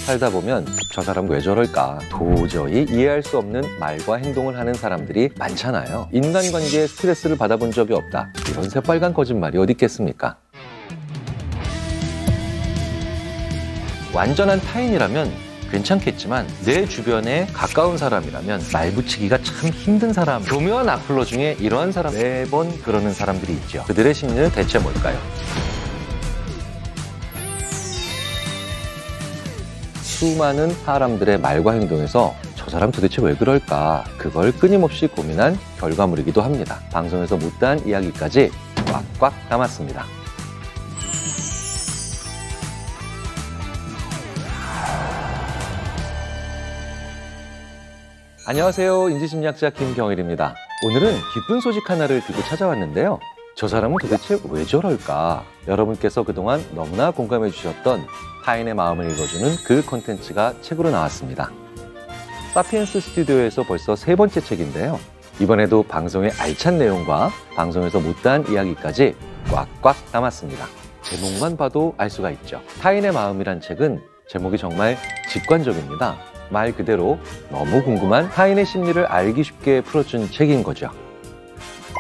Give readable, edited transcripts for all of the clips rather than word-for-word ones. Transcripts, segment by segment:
살다 보면 저 사람 왜 저럴까 도저히 이해할 수 없는 말과 행동을 하는 사람들이 많잖아요. 인간관계에 스트레스를 받아본 적이 없다, 이런 새빨간 거짓말이 어디 있겠습니까? 완전한 타인이라면 괜찮겠지만 내 주변에 가까운 사람이라면 말 붙이기가 참 힘든 사람, 교묘한 악플러 중에 이러한 사람 매번 그러는 사람들이 있죠. 그들의 심리는 대체 뭘까요? 수많은 사람들의 말과 행동에서 저 사람 도대체 왜 그럴까, 그걸 끊임없이 고민한 결과물이기도 합니다. 방송에서 못다한 이야기까지 꽉꽉 담았습니다. 안녕하세요. 인지심리학자 김경일입니다. 오늘은 기쁜 소식 하나를 들고 찾아왔는데요. 저 사람은 도대체 왜 저럴까? 여러분께서 그동안 너무나 공감해 주셨던 타인의 마음을 읽어주는 그 콘텐츠가 책으로 나왔습니다. 사피엔스 스튜디오에서 벌써 3번째 책인데요. 이번에도 방송의 알찬 내용과 방송에서 못다한 이야기까지 꽉꽉 담았습니다. 제목만 봐도 알 수가 있죠. 타인의 마음이란 책은 제목이 정말 직관적입니다. 말 그대로 너무 궁금한 타인의 심리를 알기 쉽게 풀어준 책인 거죠.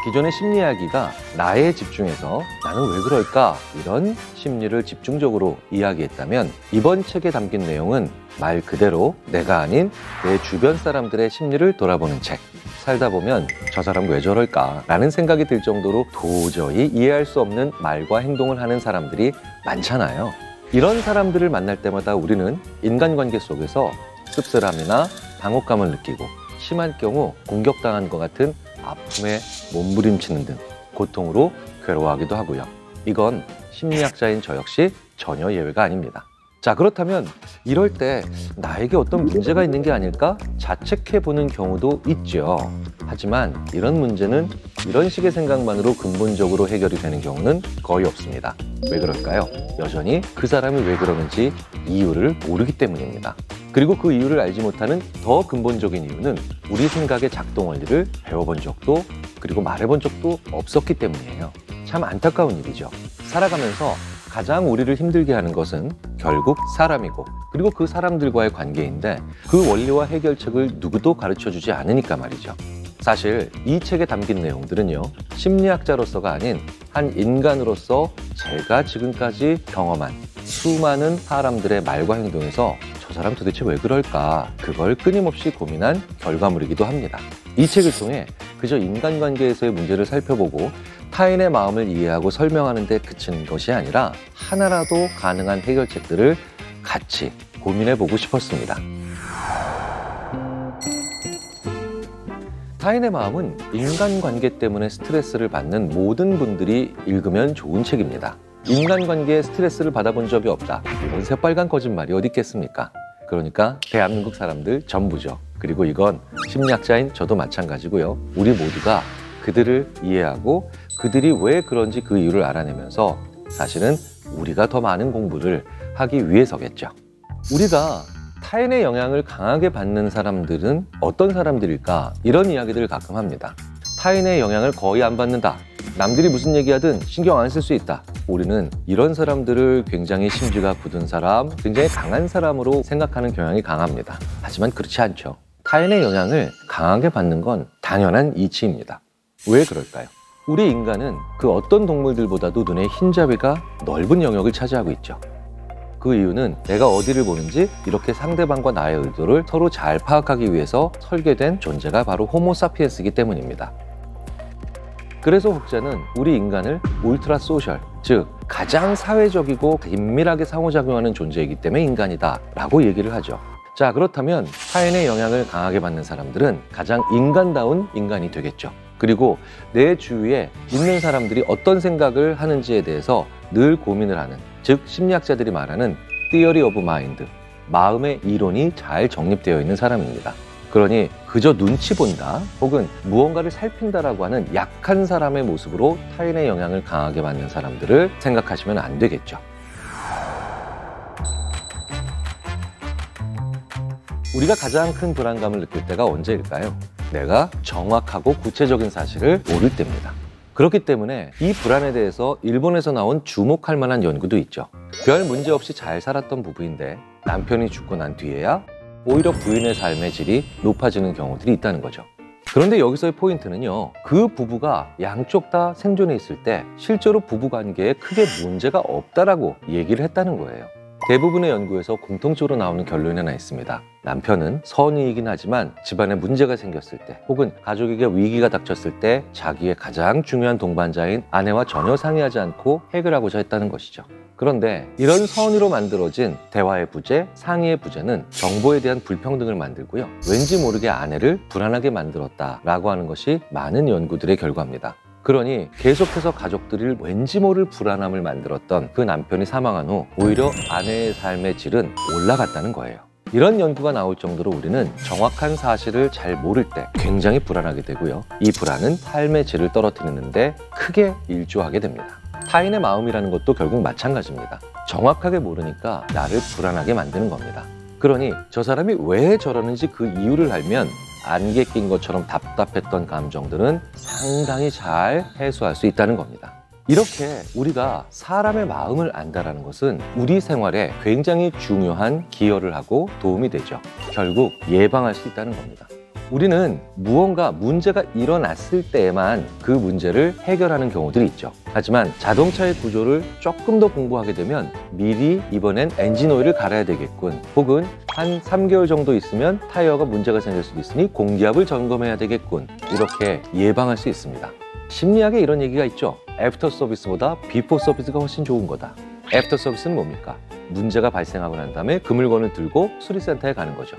기존의 심리 이야기가 나에 집중해서 나는 왜 그럴까, 이런 심리를 집중적으로 이야기했다면 이번 책에 담긴 내용은 말 그대로 내가 아닌 내 주변 사람들의 심리를 돌아보는 책. 살다 보면 저 사람 왜 저럴까 라는 생각이 들 정도로 도저히 이해할 수 없는 말과 행동을 하는 사람들이 많잖아요. 이런 사람들을 만날 때마다 우리는 인간관계 속에서 씁쓸함이나 당혹감을 느끼고 심한 경우 공격당한 것 같은 아픔에 몸부림치는 등 고통으로 괴로워하기도 하고요. 이건 심리학자인 저 역시 전혀 예외가 아닙니다. 자, 그렇다면 이럴 때 나에게 어떤 문제가 있는 게 아닐까 자책해보는 경우도 있죠. 하지만 이런 문제는 이런 식의 생각만으로 근본적으로 해결이 되는 경우는 거의 없습니다. 왜 그럴까요? 여전히 그 사람이 왜 그러는지 이유를 모르기 때문입니다. 그리고 그 이유를 알지 못하는 더 근본적인 이유는 우리 생각의 작동 원리를 배워본 적도 그리고 말해본 적도 없었기 때문이에요. 참 안타까운 일이죠. 살아가면서 가장 우리를 힘들게 하는 것은 결국 사람이고 그리고 그 사람들과의 관계인데 그 원리와 해결책을 누구도 가르쳐주지 않으니까 말이죠. 사실 이 책에 담긴 내용들은요, 심리학자로서가 아닌 한 인간으로서 제가 지금까지 경험한 수많은 사람들의 말과 행동에서 저 사람 도대체 왜 그럴까, 그걸 끊임없이 고민한 결과물이기도 합니다. 이 책을 통해 그저 인간관계에서의 문제를 살펴보고 타인의 마음을 이해하고 설명하는 데 그치는 것이 아니라 하나라도 가능한 해결책들을 같이 고민해보고 싶었습니다. 타인의 마음은 인간관계 때문에 스트레스를 받는 모든 분들이 읽으면 좋은 책입니다. 인간관계에 스트레스를 받아본 적이 없다, 이런 새빨간 거짓말이 어디 있겠습니까? 그러니까 대한민국 사람들 전부죠. 그리고 이건 심리학자인 저도 마찬가지고요. 우리 모두가 그들을 이해하고 그들이 왜 그런지 그 이유를 알아내면서 사실은 우리가 더 많은 공부를 하기 위해서겠죠. 우리가 타인의 영향을 강하게 받는 사람들은 어떤 사람들일까, 이런 이야기들을 가끔 합니다. 타인의 영향을 거의 안 받는다, 남들이 무슨 얘기하든 신경 안 쓸 수 있다. 우리는 이런 사람들을 굉장히 심지가 굳은 사람, 굉장히 강한 사람으로 생각하는 경향이 강합니다. 하지만 그렇지 않죠. 타인의 영향을 강하게 받는 건 당연한 이치입니다. 왜 그럴까요? 우리 인간은 그 어떤 동물들보다도 눈의 흰자위가 넓은 영역을 차지하고 있죠. 그 이유는 내가 어디를 보는지 이렇게 상대방과 나의 의도를 서로 잘 파악하기 위해서 설계된 존재가 바로 호모사피엔스이기 때문입니다. 그래서 혹자는 우리 인간을 울트라 소셜, 즉 가장 사회적이고 긴밀하게 상호작용하는 존재이기 때문에 인간이다 라고 얘기를 하죠. 자, 그렇다면 타인의 영향을 강하게 받는 사람들은 가장 인간다운 인간이 되겠죠. 그리고 내 주위에 있는 사람들이 어떤 생각을 하는지에 대해서 늘 고민을 하는, 즉 심리학자들이 말하는 Theory of Mind, 마음의 이론이 잘 정립되어 있는 사람입니다. 그러니 그저 눈치 본다 혹은 무언가를 살핀다라고 하는 약한 사람의 모습으로 타인의 영향을 강하게 받는 사람들을 생각하시면 안 되겠죠. 우리가 가장 큰 불안감을 느낄 때가 언제일까요? 내가 정확하고 구체적인 사실을 모를 때입니다. 그렇기 때문에 이 불안에 대해서 일본에서 나온 주목할 만한 연구도 있죠. 별 문제 없이 잘 살았던 부부인데 남편이 죽고 난 뒤에야 오히려 부인의 삶의 질이 높아지는 경우들이 있다는 거죠. 그런데 여기서의 포인트는요, 그 부부가 양쪽 다 생존해 있을 때 실제로 부부관계에 크게 문제가 없다라고 얘기를 했다는 거예요. 대부분의 연구에서 공통적으로 나오는 결론이 하나 있습니다. 남편은 선의이긴 하지만 집안에 문제가 생겼을 때 혹은 가족에게 위기가 닥쳤을 때 자기의 가장 중요한 동반자인 아내와 전혀 상의하지 않고 해결하고자 했다는 것이죠. 그런데 이런 선의로 만들어진 대화의 부재, 상의의 부재는 정보에 대한 불평등을 만들고요, 왠지 모르게 아내를 불안하게 만들었다라고 하는 것이 많은 연구들의 결과입니다. 그러니 계속해서 가족들을 왠지 모를 불안함을 만들었던 그 남편이 사망한 후 오히려 아내의 삶의 질은 올라갔다는 거예요. 이런 연구가 나올 정도로 우리는 정확한 사실을 잘 모를 때 굉장히 불안하게 되고요, 이 불안은 삶의 질을 떨어뜨리는데 크게 일조하게 됩니다. 타인의 마음이라는 것도 결국 마찬가지입니다. 정확하게 모르니까 나를 불안하게 만드는 겁니다. 그러니 저 사람이 왜 저러는지 그 이유를 알면 안개 낀 것처럼 답답했던 감정들은 상당히 잘 해소할 수 있다는 겁니다. 이렇게 우리가 사람의 마음을 안다는 것은 우리 생활에 굉장히 중요한 기여를 하고 도움이 되죠. 결국 예방할 수 있다는 겁니다. 우리는 무언가 문제가 일어났을 때에만 그 문제를 해결하는 경우들이 있죠. 하지만 자동차의 구조를 조금 더 공부하게 되면 미리 이번엔 엔진 오일을 갈아야 되겠군, 혹은 한 3개월 정도 있으면 타이어가 문제가 생길 수도 있으니 공기압을 점검해야 되겠군, 이렇게 예방할 수 있습니다. 심리학에 이런 얘기가 있죠. 애프터 서비스보다 비포 서비스가 훨씬 좋은 거다. 애프터 서비스는 뭡니까? 문제가 발생하고 난 다음에 그 물건을 들고 수리센터에 가는 거죠.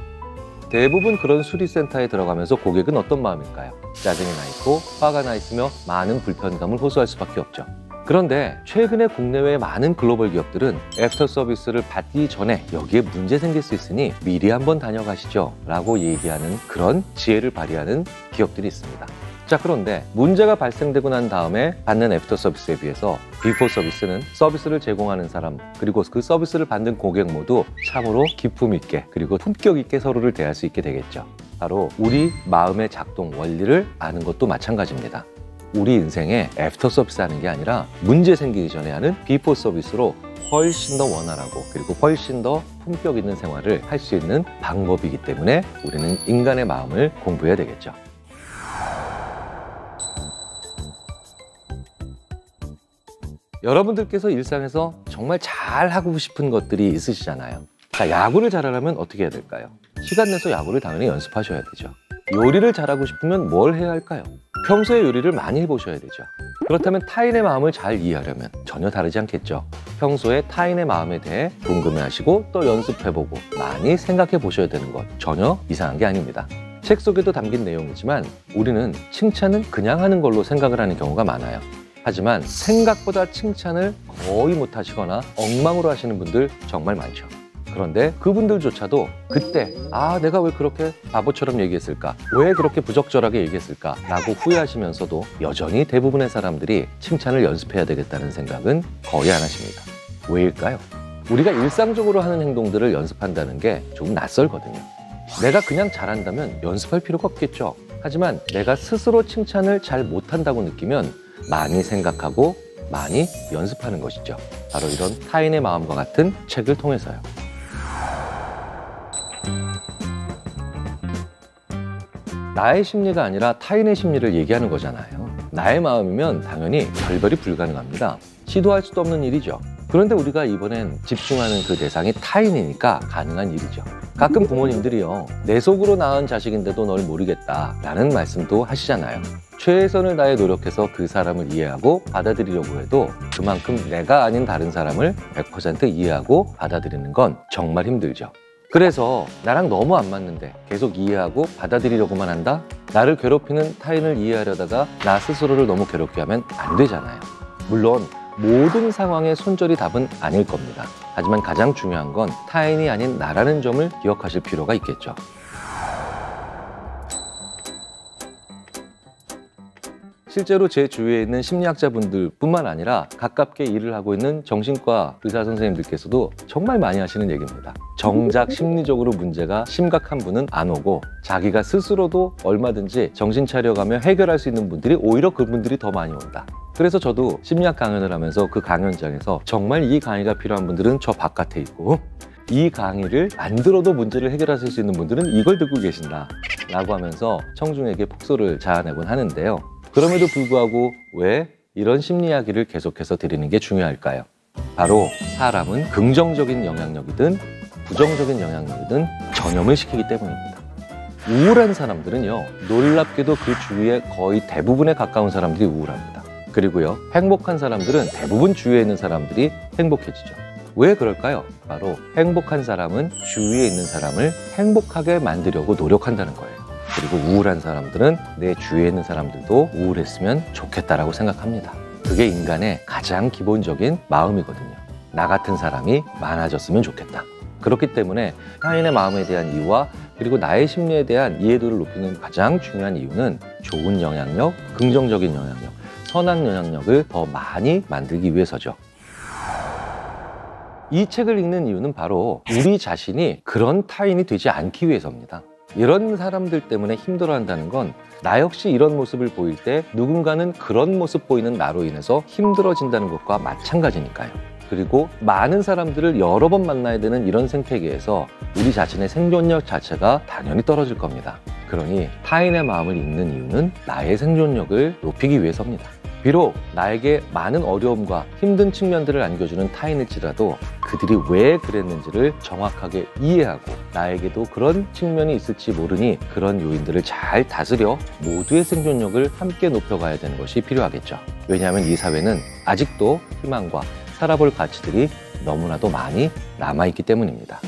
대부분 그런 수리센터에 들어가면서 고객은 어떤 마음일까요? 짜증이 나 있고 화가 나 있으며 많은 불편감을 호소할 수밖에 없죠. 그런데 최근에 국내외의 많은 글로벌 기업들은 애프터 서비스를 받기 전에 여기에 문제 생길 수 있으니 미리 한번 다녀가시죠 라고 얘기하는 그런 지혜를 발휘하는 기업들이 있습니다. 자, 그런데 문제가 발생되고 난 다음에 받는 애프터 서비스에 비해서 비포 서비스는 서비스를 제공하는 사람 그리고 그 서비스를 받는 고객 모두 참으로 기품 있게 그리고 품격 있게 서로를 대할 수 있게 되겠죠. 바로 우리 마음의 작동 원리를 아는 것도 마찬가지입니다. 우리 인생에 애프터 서비스 하는 게 아니라 문제 생기기 전에 하는 비포 서비스로 훨씬 더 원활하고 그리고 훨씬 더 품격 있는 생활을 할 수 있는 방법이기 때문에 우리는 인간의 마음을 공부해야 되겠죠. 여러분들께서 일상에서 정말 잘하고 싶은 것들이 있으시잖아요. 자, 야구를 잘하려면 어떻게 해야 될까요? 시간 내서 야구를 당연히 연습하셔야 되죠. 요리를 잘하고 싶으면 뭘 해야 할까요? 평소에 요리를 많이 해보셔야 되죠. 그렇다면 타인의 마음을 잘 이해하려면 전혀 다르지 않겠죠. 평소에 타인의 마음에 대해 궁금해하시고 또 연습해보고 많이 생각해 보셔야 되는 것 전혀 이상한 게 아닙니다. 책 속에도 담긴 내용이지만 우리는 칭찬은 그냥 하는 걸로 생각을 하는 경우가 많아요. 하지만 생각보다 칭찬을 거의 못하시거나 엉망으로 하시는 분들 정말 많죠. 그런데 그분들조차도 그때 내가 왜 그렇게 바보처럼 얘기했을까? 왜 그렇게 부적절하게 얘기했을까? 라고 후회하시면서도 여전히 대부분의 사람들이 칭찬을 연습해야 되겠다는 생각은 거의 안 하십니다. 왜일까요? 우리가 일상적으로 하는 행동들을 연습한다는 게 조금 낯설거든요. 내가 그냥 잘한다면 연습할 필요가 없겠죠. 하지만 내가 스스로 칭찬을 잘 못한다고 느끼면 많이 생각하고 많이 연습하는 것이죠. 바로 이런 타인의 마음과 같은 책을 통해서요. 나의 심리가 아니라 타인의 심리를 얘기하는 거잖아요. 나의 마음이면 당연히 결별이 불가능합니다. 시도할 수도 없는 일이죠. 그런데 우리가 이번엔 집중하는 그 대상이 타인이니까 가능한 일이죠. 가끔 부모님들이요, 내 속으로 낳은 자식인데도 널 모르겠다 라는 말씀도 하시잖아요. 최선을 다해 노력해서 그 사람을 이해하고 받아들이려고 해도 그만큼 내가 아닌 다른 사람을 100% 이해하고 받아들이는 건 정말 힘들죠. 그래서 나랑 너무 안 맞는데 계속 이해하고 받아들이려고만 한다? 나를 괴롭히는 타인을 이해하려다가 나 스스로를 너무 괴롭게 하면 안 되잖아요. 물론 모든 상황의 손절이 답은 아닐 겁니다. 하지만 가장 중요한 건 타인이 아닌 나라는 점을 기억하실 필요가 있겠죠. 실제로 제 주위에 있는 심리학자분들 뿐만 아니라 가깝게 일을 하고 있는 정신과 의사 선생님들께서도 정말 많이 하시는 얘기입니다. 정작 심리적으로 문제가 심각한 분은 안 오고 자기가 스스로도 얼마든지 정신 차려가며 해결할 수 있는 분들이 오히려 그분들이 더 많이 온다. 그래서 저도 심리학 강연을 하면서 그 강연장에서 정말 이 강의가 필요한 분들은 저 바깥에 있고 이 강의를 안 들어도 문제를 해결하실 수 있는 분들은 이걸 듣고 계신다 라고 하면서 청중에게 폭소를 자아내곤 하는데요. 그럼에도 불구하고 왜 이런 심리 이야기를 계속해서 드리는 게 중요할까요? 바로 사람은 긍정적인 영향력이든 부정적인 영향력이든 전염을 시키기 때문입니다. 우울한 사람들은요, 놀랍게도 그 주위에 거의 대부분에 가까운 사람들이 우울합니다. 그리고요, 행복한 사람들은 대부분 주위에 있는 사람들이 행복해지죠. 왜 그럴까요? 바로 행복한 사람은 주위에 있는 사람을 행복하게 만들려고 노력한다는 거예요. 그리고 우울한 사람들은 내 주위에 있는 사람들도 우울했으면 좋겠다라고 생각합니다. 그게 인간의 가장 기본적인 마음이거든요. 나 같은 사람이 많아졌으면 좋겠다. 그렇기 때문에 타인의 마음에 대한 이유와 그리고 나의 심리에 대한 이해도를 높이는 가장 중요한 이유는 좋은 영향력, 긍정적인 영향력, 선한 영향력을 더 많이 만들기 위해서죠. 이 책을 읽는 이유는 바로 우리 자신이 그런 타인이 되지 않기 위해서입니다. 이런 사람들 때문에 힘들어한다는 건 나 역시 이런 모습을 보일 때 누군가는 그런 모습 보이는 나로 인해서 힘들어진다는 것과 마찬가지니까요. 그리고 많은 사람들을 여러 번 만나야 되는 이런 생태계에서 우리 자신의 생존력 자체가 당연히 떨어질 겁니다. 그러니 타인의 마음을 읽는 이유는 나의 생존력을 높이기 위해서입니다. 비록 나에게 많은 어려움과 힘든 측면들을 안겨주는 타인일지라도 그들이 왜 그랬는지를 정확하게 이해하고 나에게도 그런 측면이 있을지 모르니 그런 요인들을 잘 다스려 모두의 생존력을 함께 높여가야 되는 것이 필요하겠죠. 왜냐하면 이 사회는 아직도 희망과 살아볼 가치들이 너무나도 많이 남아있기 때문입니다.